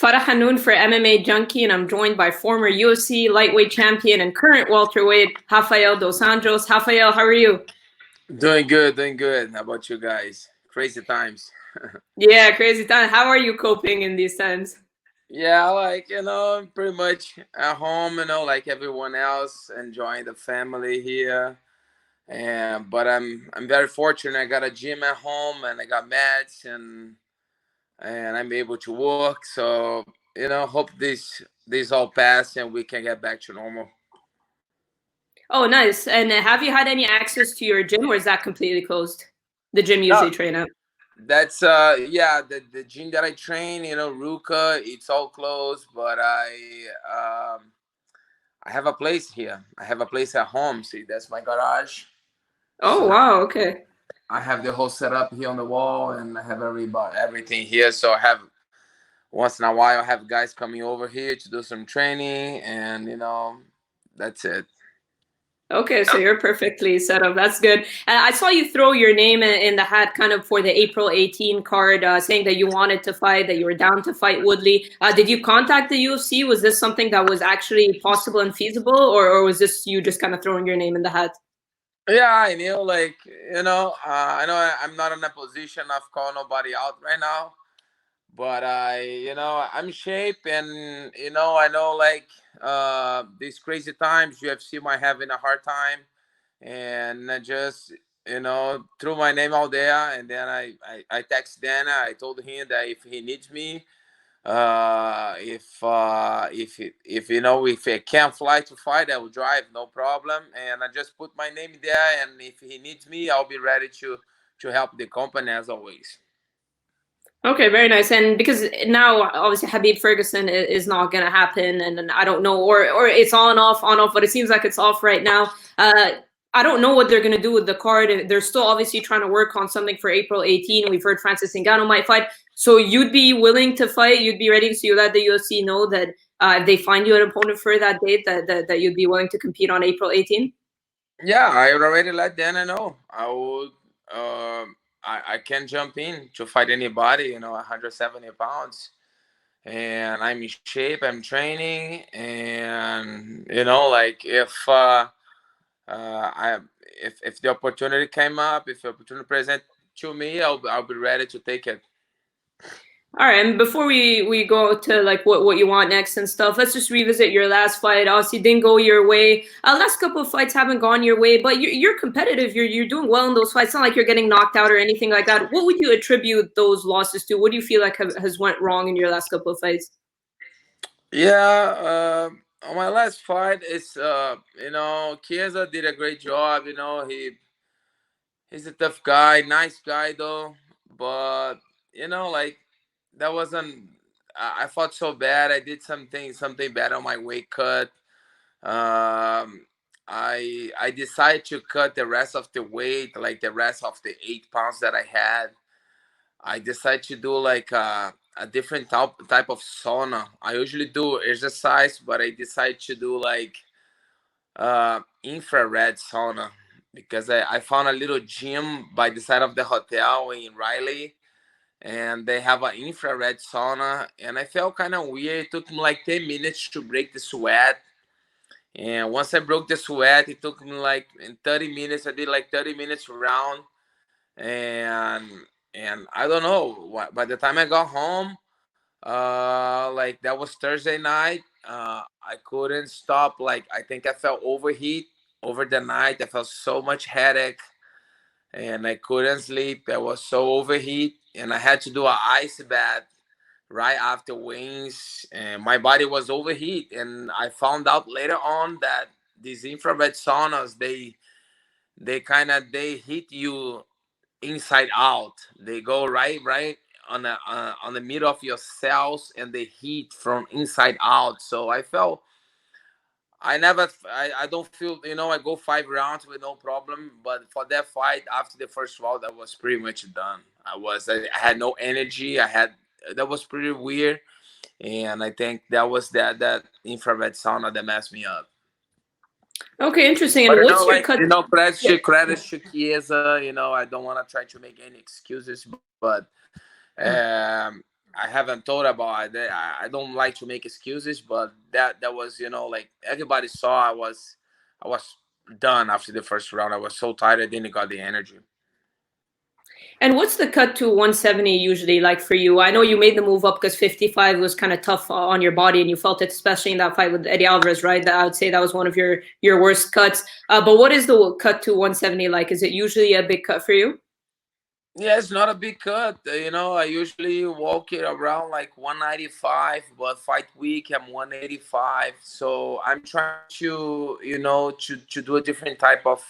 Farah Hannoun for MMA Junkie, and I'm joined by former Yosi lightweight champion and current welterweight Rafael dos Anjos. Rafael, how are you? Doing good, doing good. How about you guys? Crazy times. Yeah, crazy time. How are you coping in these times? Yeah, like, pretty much at home, like everyone else, enjoying the family here. And but I'm very fortunate. I got a gym at home and I got mats and I'm able to work. So, hope this all pass and we can get back to normal. Oh, nice. And have you had any access to your gym, or is that completely closed? The gym you No, usually train at. that's yeah, the gym that I train, Ruka, it's all closed, but I have a place here. I have a place at home. See, that's my garage. Oh, So wow. Okay. I have the whole setup here on the wall, and I have everything here. So I have once in a while I have guys coming over here to do some training, and that's it. Okay, so you're perfectly set up. That's good. I saw you throw your name in the hat kind of for the April 18 card, saying that you wanted to fight, that you were down to fight Woodley. Did you contact the UFC? Was this something that was actually possible and feasible, or was this you just kind of throwing your name in the hat? Yeah, I knew, like, I know I'm not in a position of calling nobody out right now, but I'm in shape, and I know, like, these crazy times UFC might having a hard time, and I just threw my name out there, and then I text Dana. I told him that if he needs me, if I can't fly to fight, I will drive, no problem. And I just put my name there, and if he needs me, I'll be ready to help the company as always. Okay, very nice. And because now, obviously, Habib Ferguson is not going to happen, and I don't know, or it's on off, but it seems like it's off right now. I don't know what they're going to do with the card. They're still obviously trying to work on something for April 18. We've heard Francis Ngannou might fight. So you'd be willing to fight? You'd be ready? So you let the UFC know that if they find you an opponent for that date, that you'd be willing to compete on April 18? Yeah, I already let Dana know. I would. I can jump in to fight anybody. 170 pounds, and I'm in shape. I'm training, and like I if the opportunity came up, if the opportunity present to me, I'll be ready to take it. All right, and before we go to like what you want next and stuff, let's just revisit your last fight. Obviously, didn't go your way. Last couple of fights haven't gone your way, but you're competitive. You're doing well in those fights. It's not like you're getting knocked out or anything like that. What would you attribute those losses to? What do you feel like has went wrong in your last couple of fights? Yeah, on my last fight, it's Chiesa did a great job. He's a tough guy, nice guy though, but like that wasn't. I fought so bad. I did something bad on my weight cut. I decided to cut the rest of the weight, like the rest of the 8 pounds that I had. I decided to do like a different type of sauna. I usually do exercise, but I decided to do like infrared sauna because I found a little gym by the side of the hotel in Riley, and they have an infrared sauna, and I felt kind of weird. It took me like 10 minutes to break the sweat, and once I broke the sweat, it took me like in 30 minutes. I did like 30 minutes round, and I don't know. By the time I got home, like that was Thursday night. I couldn't stop. Like I think I felt overheat over the night. I felt so much headache, and I couldn't sleep. I was so overheat, and I had to do an ice bath right after wings, and my body was overheat. And I found out later on that these infrared saunas, they heat you inside out. They go right on the middle of your cells, and they heat from inside out. So I felt I don't feel, I go 5 rounds with no problem. But for that fight, after the first round, I was pretty much done. I had no energy. That was pretty weird, and I think that was that infrared sauna that messed me up. Okay, interesting. But And what's your like cut? Yeah. credit to Chiesa. I don't want to try to make any excuses, but um, I haven't thought about it. I don't like to make excuses, but that was, like everybody saw I was done after the first round. I was so tired, I didn't got the energy. And what's the cut to 170 usually like for you? I know you made the move up because 55 was kind of tough on your body, and you felt it, especially in that fight with Eddie Alvarez, right? That I would say that was one of your worst cuts. But what is the cut to 170 like? Is it usually a big cut for you? Yeah, it's not a big cut. I usually walk it around like 195, but fight week I'm 185. So I'm trying to, to do a different type of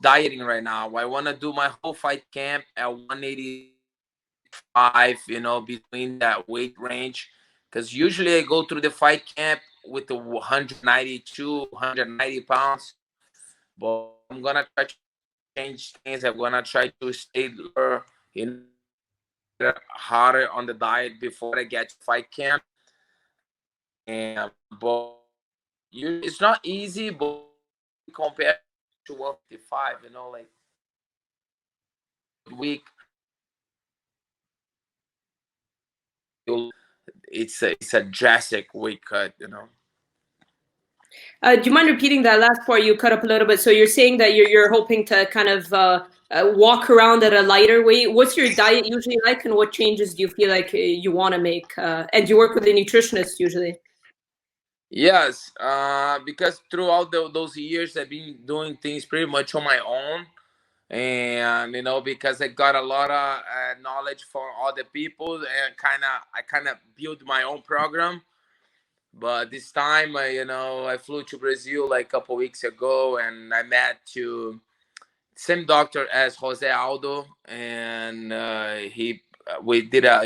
dieting right now. I want to do my whole fight camp at 185, between that weight range. Because usually I go through the fight camp with the 192, 190 pounds. But I'm going to try to change things. I'm going to try to stay lower, harder on the diet before I get to fight camp. And but it's not easy, but compared to 155, like week, it's a drastic weight cut. Do you mind repeating that last part? You cut up a little bit. So you're saying that you're hoping to kind of walk around at a lighter weight. What's your diet usually like, and what changes do you feel like you want to make? And you work with a nutritionist usually. Yes, because throughout those years I've been doing things pretty much on my own, and because I got a lot of knowledge from other people, and I kind of built my own program. But this time, I flew to Brazil like a couple weeks ago, and I met to same doctor as Jose Aldo, and he we did a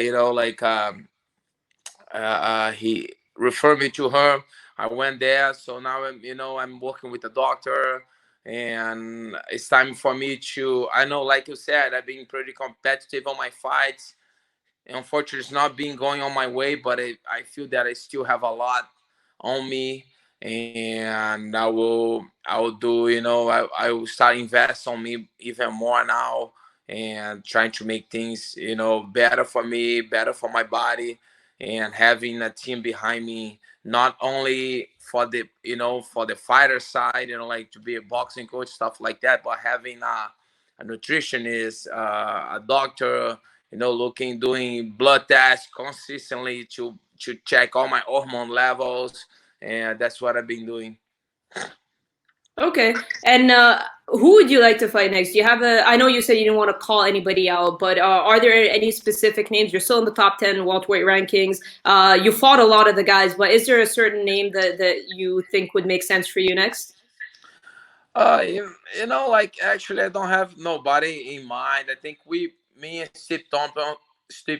he referred me to her. I went there, so now I'm working with the doctor, and it's time for me to. I know, like you said, I've been pretty competitive on my fights. Unfortunately, it's not been going on my way, but I feel that I still have a lot on me, and I will do. I will start invest on me even more now, and trying to make things better for me, better for my body, and having a team behind me, not only for the fighter side, like to be a boxing coach, stuff like that, but having a nutritionist, a doctor, looking, doing blood tests consistently to check all my hormone levels, and that's what I've been doing. Okay. And who would you like to fight next? Do you have a? I know you said you didn't want to call anybody out, but are there any specific names? You're still in the top 10 welterweight rankings. You fought a lot of the guys, but is there a certain name that you think would make sense for you next? Like actually, I don't have nobody in mind. I think me and Steve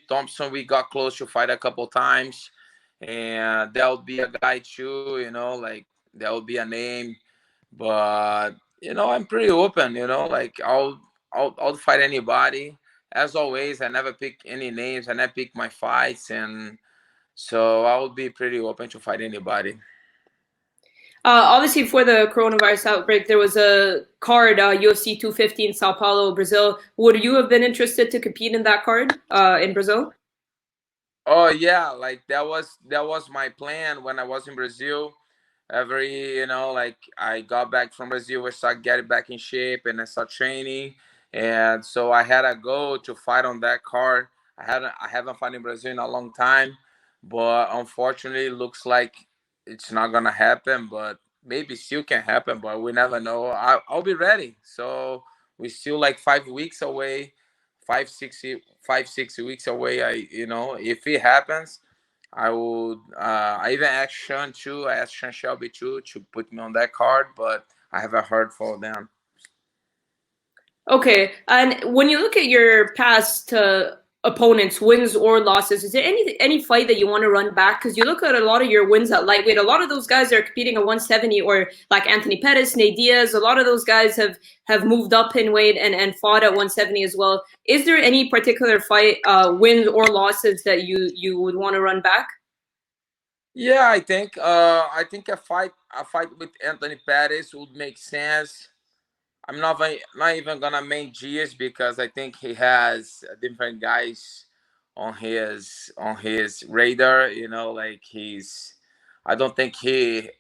Thompson, we got close to fight a couple times, and that would be a guy too. Like that would be a name, but I'm pretty open. Like I'll fight anybody. As always, I never pick any names. I never pick my fights, and so I would be pretty open to fight anybody. Obviously, before the coronavirus outbreak, there was a card, UFC 250 in Sao Paulo, Brazil. Would you have been interested to compete in that card in Brazil? Oh yeah, like that was my plan when I was in Brazil. Every like I got back from Brazil, I started getting back in shape, and I started training, and so I had a goal to fight on that card. I haven't fought in Brazil in a long time, but unfortunately, it looks like it's not gonna happen. But maybe still can happen, but we never know. I'll be ready. So we still like 5 weeks away, 5 6 weeks away. If it happens, I would. I even asked Sean too. I asked Sean Shelby too to put me on that card, but I haven't heard from them. Okay, and when you look at your past opponents, wins or losses, is there any fight that you want to run back? Because you look at a lot of your wins at lightweight, a lot of those guys are competing at 170, or like Anthony Pettis, Nate Diaz. A lot of those guys have moved up in weight and fought at 170 as well. Is there any particular fight, wins or losses that you would want to run back? Yeah, I think a fight with Anthony Pettis would make sense. I'm not even gonna main Diaz because I think he has different guys on his radar. You know, like I don't think he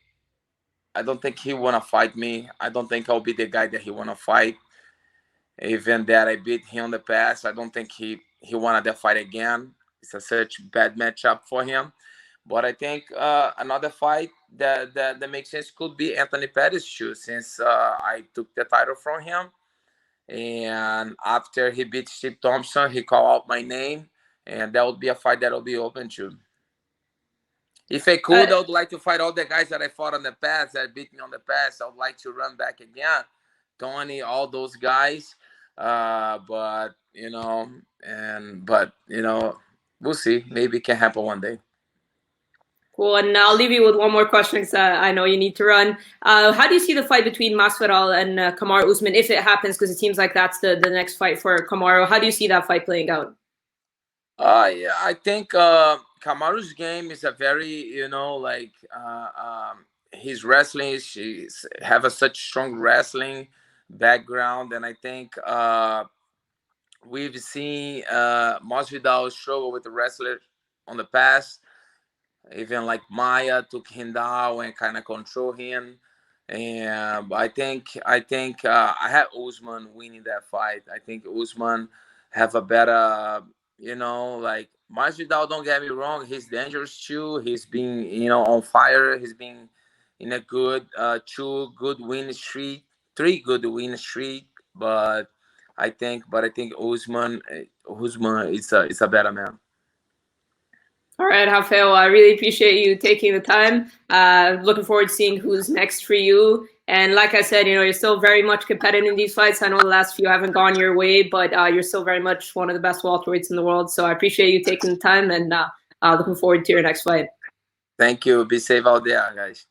I don't think he wanna fight me. I don't think I'll be the guy that he wanna fight. Even that I beat him in the past, I don't think he wanted that fight again. It's such bad matchup for him. But I think another fight that makes sense could be Anthony Pettis too, since I took the title from him. And after he beat Steve Thompson, he called out my name, and that would be a fight that will be open to. If I Uh, could, I would like to fight all the guys that I fought in the past that beat me on the past. I would like to run back again, Tony, all those guys. But we'll see. Maybe it can happen one day. Cool, and I'll leave you with one more question because I know you need to run. How do you see the fight between Masvidal and Kamaru Usman if it happens? Because it seems like that's the next fight for Kamaru. How do you see that fight playing out? Yeah, I think Kamaru's game is a very, his wrestling she's have a such strong wrestling background, and I think we've seen Masvidal struggle with the wrestler on the past. Even like Maya took him down and kind of control him. And I think I have Usman winning that fight. I think Usman have a better, like Masvidal. Don't get me wrong, he's dangerous too. He's been on fire. He's been in a good two good win streak, three good win streak. But I think Usman is a better man. All right, Rafael, I really appreciate you taking the time. Looking forward to seeing who's next for you. And like I said, you're still very much competitive in these fights. I know the last few haven't gone your way, but you're still very much one of the best welterweights in the world. So I appreciate you taking the time and looking forward to your next fight. Thank you. Be safe out there, guys.